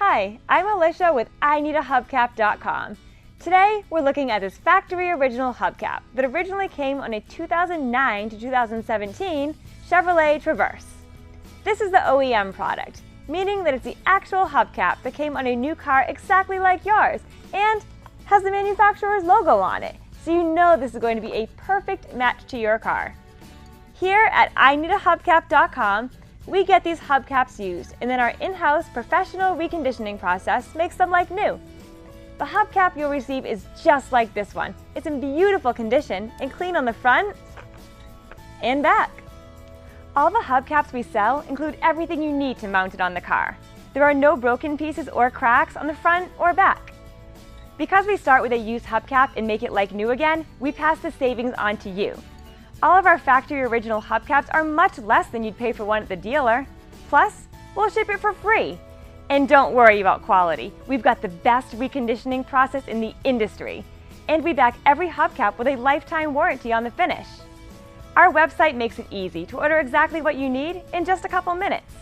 Hi, I'm Alicia with IneedAHubcap.com. Today, we're looking at this factory original hubcap that originally came on a 2009 to 2017 Chevrolet Traverse. This is the OEM product, meaning that it's the actual hubcap that came on a new car exactly like yours and has the manufacturer's logo on it, so you know this is going to be a perfect match to your car. Here at IneedAHubcap.com, we get these hubcaps used, and then our in-house professional reconditioning process makes them like new. The hubcap you'll receive is just like this one. It's in beautiful condition and clean on the front and back. All the hubcaps we sell include everything you need to mount it on the car. There are no broken pieces or cracks on the front or back. Because we start with a used hubcap and make it like new again, we pass the savings on to you. All of our factory original hubcaps are much less than you'd pay for one at the dealer. Plus, we'll ship it for free. And don't worry about quality. We've got the best reconditioning process in the industry. And we back every hubcap with a lifetime warranty on the finish. Our website makes it easy to order exactly what you need in just a couple minutes.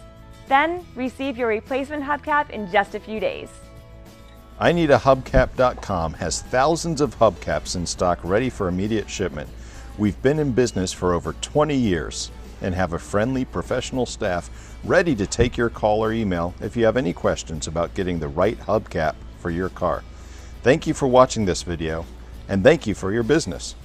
Then, receive your replacement hubcap in just a few days. IneedAHubcap.com has thousands of hubcaps in stock ready for immediate shipment. We've been in business for over 20 years and have a friendly professional staff ready to take your call or email if you have any questions about getting the right hubcap for your car. Thank you for watching this video, and thank you for your business.